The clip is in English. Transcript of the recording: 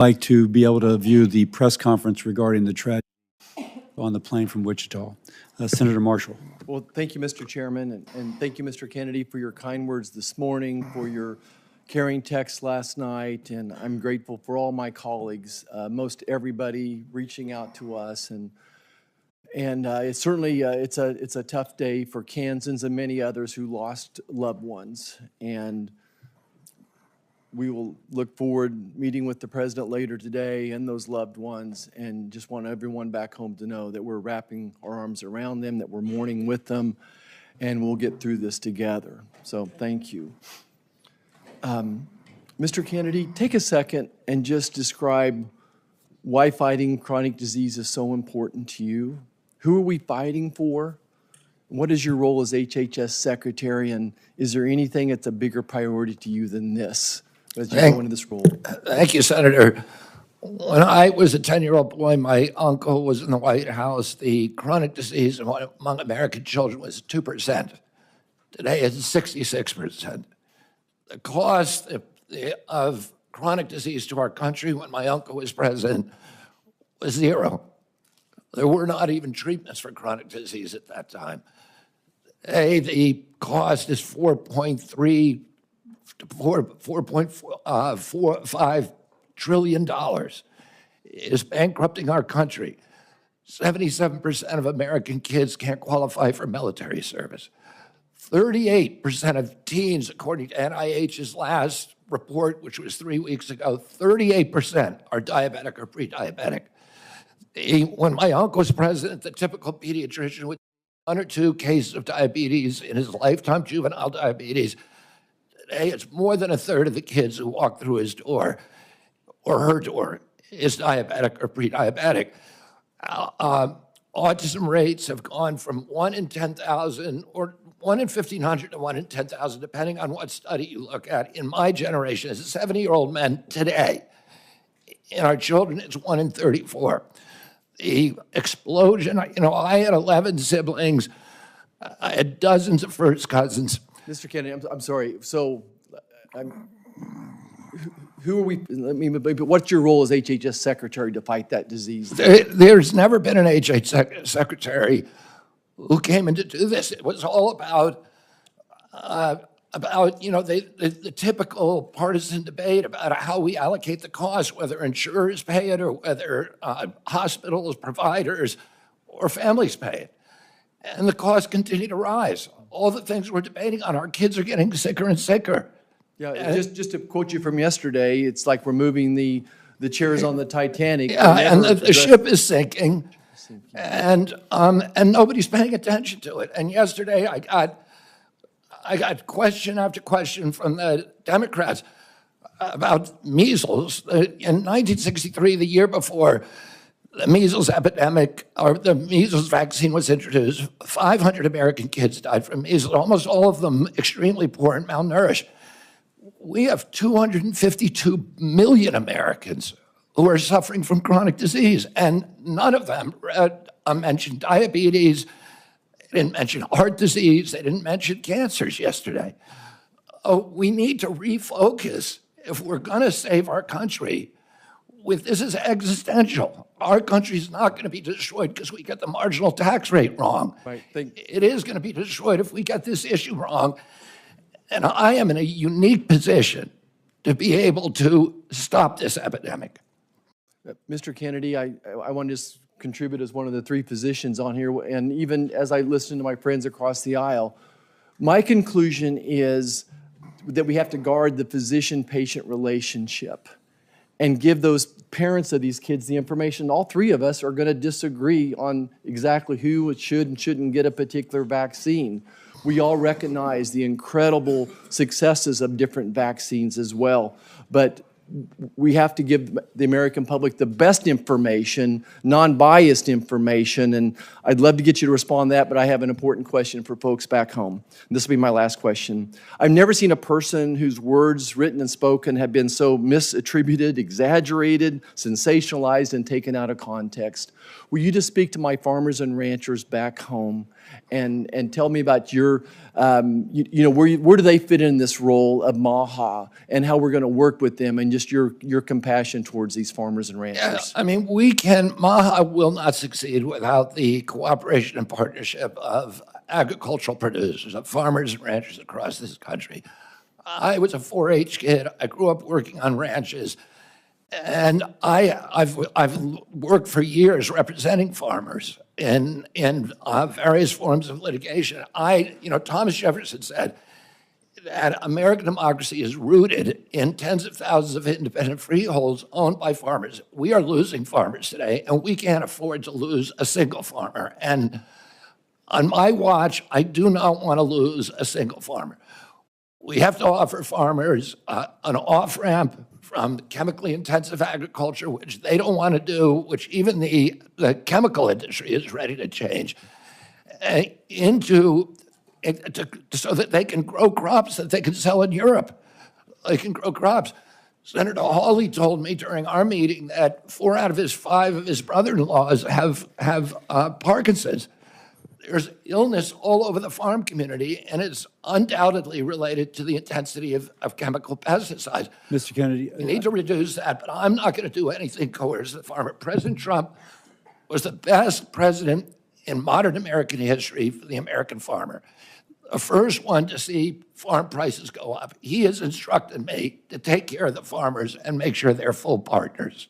like to be able to view the press conference regarding the tragedy on the plane from Wichita. Senator Marshall. Well, thank you, Mr. Chairman, and thank you, Mr. Kennedy, for your kind words this morning, for your caring text last night, and I'm grateful for all my colleagues, most everybody reaching out to us, and it's certainly it's a tough day for Kansans and many others who lost loved ones, and we will look forward meeting with the president later today and those loved ones, and just want everyone back home to know that we're wrapping our arms around them, that we're mourning with them, and we'll get through this together. So thank you. Mr. Kennedy, take a second and just describe why fighting chronic disease is so important to you. Who are we fighting for? What is your role as HHS Secretary, and is there anything that's a bigger priority to you than this as you go into this role? Thank you, Senator. When I was a 10-year-old boy, my uncle was in the White House. The chronic disease among American children was 2%. Today it's 66%. The cost of chronic disease to our country when my uncle was president was zero. There were not even treatments for chronic disease at that time. Today, the cost is $4.3 to $4.45 trillion. It is bankrupting our country. 77% of American kids can't qualify for military service. 38% of teens, according to NIH's last report, which was 3 weeks ago, 38% are diabetic or pre-diabetic. When my uncle was president, the typical pediatrician would 1 or 2 cases of diabetes in his lifetime, juvenile diabetes. Today, it's more than a third of the kids who walk through his door or her door is diabetic or pre-diabetic. Autism rates have gone from 1 in 10,000 or 1 in 1,500 to 1 in 10,000, depending on what study you look at. In my generation, as a 70-year-old man today, in our children, it's 1 in 34. The explosion, I had 11 siblings. I had dozens of first cousins. Mr. Kennedy, I'm sorry. So, who are we? But what's your role as HHS Secretary to fight that disease? There's never been an HHS Secretary who came in to do this. It was all about the typical partisan debate about how we allocate the cost, whether insurers pay it or whether hospitals, providers, or families pay it. And the costs continue to rise. All the things we're debating on, our kids are getting sicker and sicker. Yeah, just to quote you from yesterday, it's like we're moving the chairs on the Titanic. Yeah, and the ship is sinking, and nobody's paying attention to it. And yesterday, I got question after question from the Democrats about measles. In 1963, the year before the measles epidemic, or the measles vaccine was introduced, 500 American kids died from measles, almost all of them extremely poor and malnourished. We have 252 million Americans who are suffering from chronic disease, and none of them mentioned diabetes. They didn't mention heart disease. They didn't mention cancers yesterday. We need to refocus if we're going to save our country. This is existential. Our country's not going to be destroyed because we get the marginal tax rate wrong. Right. It is going to be destroyed if we get this issue wrong. And I am in a unique position to be able to stop this epidemic. Mr. Kennedy, I want to just contribute as one of the 3 physicians on here, and even as I listen to my friends across the aisle, my conclusion is that we have to guard the physician-patient relationship and give those parents of these kids the information. All 3 of us are going to disagree on exactly who should and shouldn't get a particular vaccine. We all recognize the incredible successes of different vaccines as well, but we have to give the American public the best information, non-biased information, and I'd love to get you to respond to that, but I have an important question for folks back home. And this will be my last question. I've never seen a person whose words, written and spoken, have been so misattributed, exaggerated, sensationalized, and taken out of context. Will you just speak to my farmers and ranchers back home and tell me about your, where do they fit in this role of MAHA and how we're going to work with them, and just just your compassion towards these farmers and ranchers. I mean, MAHA will not succeed without the cooperation and partnership of agricultural producers, of farmers and ranchers across this country. I was a 4-H kid. I grew up working on ranches. And I've worked for years representing farmers in various forms of litigation. Thomas Jefferson said that American democracy is rooted in tens of thousands of independent freeholds owned by farmers. We are losing farmers today, and we can't afford to lose a single farmer. And on my watch, I do not want to lose a single farmer. We have to offer farmers an off-ramp from chemically intensive agriculture, which they don't want to do, which even the chemical industry is ready to change, so that they can grow crops that they can sell in Europe. They can grow crops. Senator Hawley told me during our meeting that 4 out of his 5 of his brother-in-laws have Parkinson's. There's illness all over the farm community, and it's undoubtedly related to the intensity of chemical pesticides. Mr. Kennedy. We need to reduce that, but I'm not going to do anything coerce the farmer. President Trump was the best president in modern American history for the American farmer. The first one to see farm prices go up. He has instructed me to take care of the farmers and make sure they're full partners.